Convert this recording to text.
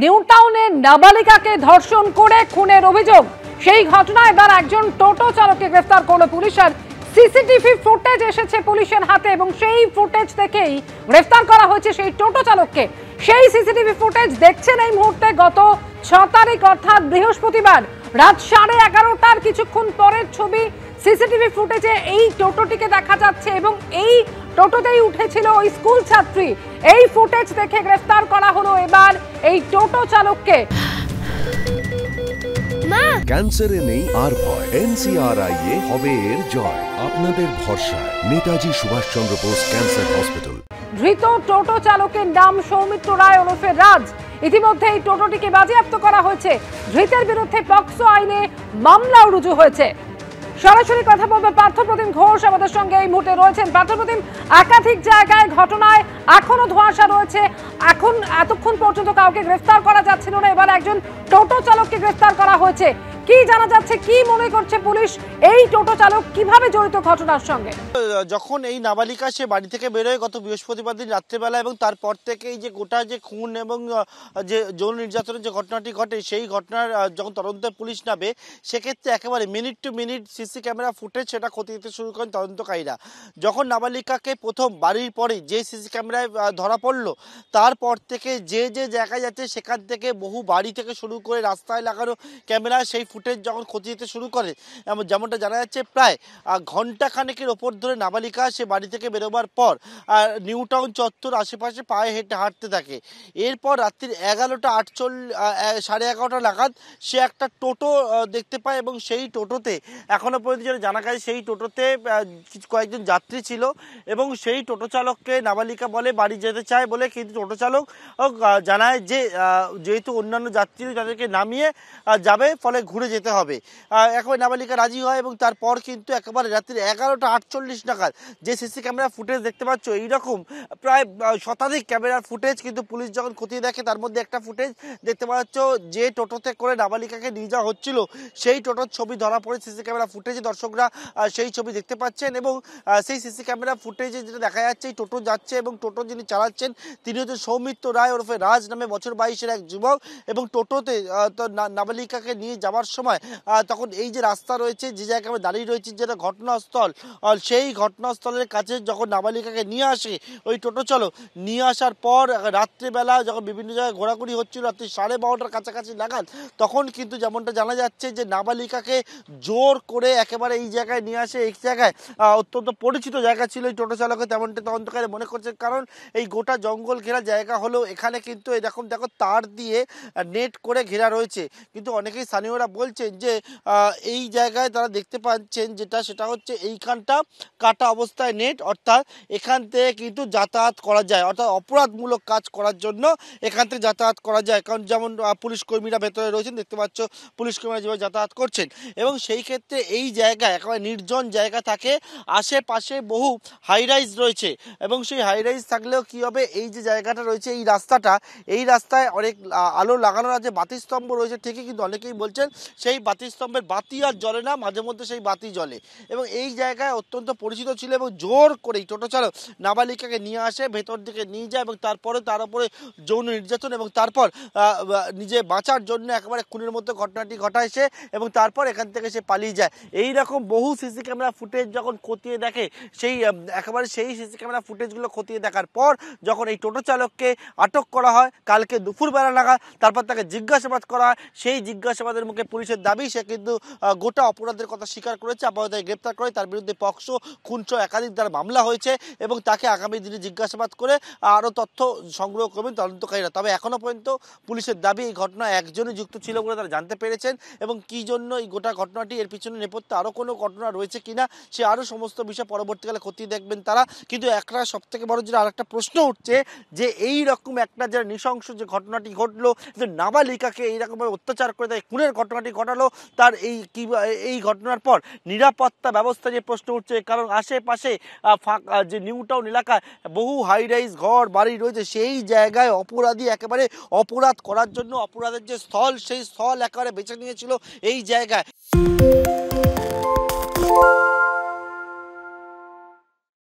New টাউনে নাবালিকাকে ধর্ষণ করে খুনের অভিযোগ। সেই ঘটনায় এবার একজন টোটো চালককে গ্রেফতার করল পুলিশ। আর সিসিটিভি ফুটেজ এসেছে পুলিশের হাতে এবং সেই ফুটেজ থেকেই গ্রেফতার করা হয়েছে সেই টোটো চালককে। সেই সিসিটিভি ফুটেজ দেখছেন এই মুহূর্তে। গত 6 তারিখ অর্থাৎ বৃহস্পতিবার রাত 11:30টার কিছুক্ষণ পরের ছবি। সিসিটিভি ফুটেজে এই টোটোটিকে দেখা যাচ্ছে এবং এই টোটোতেই উঠেছিল ওই স্কুল ছাত্রী। এই ফুটেজ দেখে গ্রেফতার করা হলো এবার এই টোটো চালককে। ক্যান্সারে নেই আর ভয়, NCRI হবে এর জয়। আপনাদের ভরসা নেতাজি সুভাষচন্দ্র বোস ক্যান্সার হসপিটাল। ধৃত টোটো চালকের নাম সৌমিত্র রায় ওরফে রাজ। ইতিমধ্যে এই টোটোটিকে বাজেয়াপ্ত করা হয়েছে। ধৃতের বিরুদ্ধে পক্সো আইনে মামলাও রুজু হয়েছে। সরাসরি কথা বলবে পার্থপ্রতিম ঘোষ আমাদের সঙ্গে এই মুহূর্তে রয়েছেন। পার্থপ্রতিম, একাধিক জায়গায় ঘটনায় এখনো ধোঁয়াশা রয়েছে, এখন এতক্ষণ পর্যন্ত কাউকে গ্রেফতার করা যাচ্ছিল না, এবার একজন টোটো চালককে গ্রেফতার করা হয়েছে। কি জানা যাচ্ছে, কি মনে করছে পুলিশ, এই টোটো চালক কিভাবে জড়িত ঘটনার সঙ্গে? যখন এই নাবালিকা সে বাড়ি থেকে বেরোয় গত বৃহস্পতিবার দিন রাত্রেবেলা এবং তারপর থেকেই যে গোটা যে খুন এবং যে যৌন নির্যাতনের যে ঘটনাটি ঘটে, সেই ঘটনার যখন তদন্তে পুলিশ নামে, সেক্ষেত্রে একেবারে minute to minute CC camera footage সেটা খতিয়ে দিতে শুরু করেন তদন্তকারীরা। যখন নাবালিকাকে প্রথম বাড়ির পরে যে সিসি ক্যামেরায় ধরা পড়লো, তারপর থেকে যে যে জায়গায় যাচ্ছে সেখান থেকে বহু বাড়ি থেকে শুরু করে রাস্তায় লাগানো ক্যামেরা সেই ফুটেজ যখন খতিয়ে দিতে শুরু করে, যেমনটা জানা যাচ্ছে প্রায় ঘন্টাখানেকের ওপর ধরে নাবালিকা সে বাড়ি থেকে বেরোবার পর নিউ টাউন চত্বর আশেপাশে পায়ে হেঁটে হাঁটতে থাকে। এরপর রাত্রির 11:11 নাগাদ সে একটা টোটো দেখতে পায় এবং সেই টোটোতে এখনো পর্যন্ত যেটা জানা গেছে সেই টোটোতে কয়েকজন যাত্রী ছিল এবং সেই টোটো চালককে নাবালিকা বলে বাড়ি যেতে চায় বলে, কিন্তু টোটো চালক জানায় যে যেহেতু অন্যান্য যাত্রী তাদেরকে নামিয়ে যাবে, ফলে ঘুরে যেতে হবে। একেবারে নাবালিকা রাজি হয় এবং তারপর কিন্তু একেবারে রাত্রি 11:48 নাগাদ যে সিসি ক্যামেরা ফুটেজ দেখতে পাচ্ছ, এইরকম প্রায় শতাধিক ক্যামেরার ফুটেজ কিন্তু পুলিশ যখন খতিয়ে দেখে, তার মধ্যে একটা ফুটেজ দেখতে পাচ্ছ যে টোটোতে করে নাবালিকাকে নিয়ে যাওয়া হচ্ছিল, সেই টোটোর ছবি ধরা পড়ে সিসি ক্যামেরা ফুটেজে। দর্শকরা সেই ছবি দেখতে পাচ্ছেন এবং সেই সিসি ক্যামেরা ফুটেজে যেটা দেখা যাচ্ছে, এই টোটো যাচ্ছে এবং টোটো যিনি চালাচ্ছেন তিনি হচ্ছে সৌমিত্র রায় ওরফে রাজ নামে বছর 22-এর এক যুবক। এবং টোটোতে নাবালিকাকে নিয়ে যাওয়ার সময় তখন এই যে রাস্তা রয়েছে, যে জায়গায় আমরা দাঁড়িয়ে রয়েছি যেটা ঘটনাস্থল, সেই ঘটনাস্থলের কাছে যখন নাবালিকাকে নিয়ে আসে ওই টোটো চালক, নিয়ে আসার পর রাত্রেবেলা যখন বিভিন্ন জায়গায় ঘোরাঘুরি হচ্ছিল রাত্রি 12:30টার কাছাকাছি নাগাদ, তখন কিন্তু যেমনটা জানা যাচ্ছে যে নাবালিকাকে জোর করে একেবারে এই জায়গায় নিয়ে আসে। এই জায়গায় অত্যন্ত পরিচিত জায়গা ছিল এই টোটো চালকের, তেমনটা তদন্তকারী মনে করছে। কারণ এই গোটা জঙ্গল ঘেরা জায়গা হলেও এখানে কিন্তু এরকম দেখো তার দিয়ে নেট করে ঘেরা রয়েছে। কিন্তু অনেকেই স্থানীয়রা বলছেন যে এই জায়গায় তারা দেখতে পাচ্ছেন সেটা হচ্ছে এইখানটা কাটা অবস্থায় নেট, অর্থাৎ এখান থেকে কিন্তু যাতায়াত করা যায়, অর্থাৎ অপরাধমূলক কাজ করার জন্য এখান থেকে যাতায়াত করা যায়। কারণ যেমন পুলিশ কর্মীরা ভেতরে রয়েছেন, দেখতে পাচ্ছ পুলিশ কর্মীরা যেভাবে যাতায়াত করছেন, এবং সেই ক্ষেত্রে এই জায়গায় একেবারে নির্জন জায়গা থাকে, আশেপাশে বহু হাইরাইজ রয়েছে এবং সেই হাইরাইজ থাকলেও কি হবে, এই যে জায়গাটা রয়েছে এই রাস্তাটা, এই রাস্তায় অনেক আলো লাগানো আছে, বাতিস্তম্ভ রয়েছে ঠিকই, কিন্তু অনেকেই বলছেন সেই বাতিস্তম্ভের বাতি আর জ্বলে না, মাঝে মধ্যে সেই বাতি জ্বলে। এবং এই জায়গায় অত্যন্ত পরিচিত ছিল এবং জোর করেই টোটো চালক নাবালিকাকে নিয়ে আসে, ভেতর দিকে নিয়ে যায় এবং তারপরে তার উপরে যৌন নির্যাতন এবং তারপর নিজে বাঁচার জন্য একেবারে খুনের মধ্যে ঘটনাটি ঘটায় সে, এবং তারপর এখান থেকে সে পালিয়ে যায়। এই রকম বহু সিসি ক্যামেরা ফুটেজ যখন খতিয়ে দেখে, সেই একেবারে সেই সিসি ক্যামেরা ফুটেজগুলো খতিয়ে দেখার পর যখন এই টোটো চালককে আটক করা হয় কালকে দুপুরবেলা নাগাদ, তারপর তাকে জিজ্ঞাসাবাদ করা হয়। সেই জিজ্ঞাসাবাদের মুখে পুলিশের দাবি সে কিন্তু গোটা অপরাধের কথা স্বীকার করেছে। আপাতত গ্রেপ্তার করে তার বিরুদ্ধে পক্সো খুনসহ একাধিক দ্বারা মামলা হয়েছে এবং তাকে আগামী দিনে জিজ্ঞাসাবাদ করে আরও তথ্য সংগ্রহ করবেন তদন্তকারীরা। তবে এখনও পর্যন্ত পুলিশের দাবি এই ঘটনা একজনই যুক্ত ছিল বলে তারা জানতে পেরেছেন, এবং কী জন্য এই গোটা ঘটনাটি, এর পিছনে নেপথ্যে আরও কোনো ঘটনা রয়েছে কিনা সে আরও সমস্ত বিষয় পরবর্তীকালে খতিয়ে দেখবেন তারা। কিন্তু একটা সবথেকে বড় যেটা আরেকটা প্রশ্ন উঠছে যে এই রকম একটা যারা নৃশংস যে ঘটনাটি ঘটলো, যে নাবালিকাকে এইরকমভাবে অত্যাচার করে তাই খুনের ঘটনাটি ঘটালো, তার এই ঘটনার পর নিরাপত্তা ব্যবস্থা যে প্রশ্ন উঠছে। কারণ আশেপাশে যে নিউ টাউন এলাকায় বহু হাই রাইজ ঘর বাড়ি রয়েছে, সেই জায়গায় অপরাধী একেবারে অপরাধ করার জন্য অপরাধের যে স্থল, সেই স্থল একেবারে বেছে নিয়েছিল এই জায়গায়।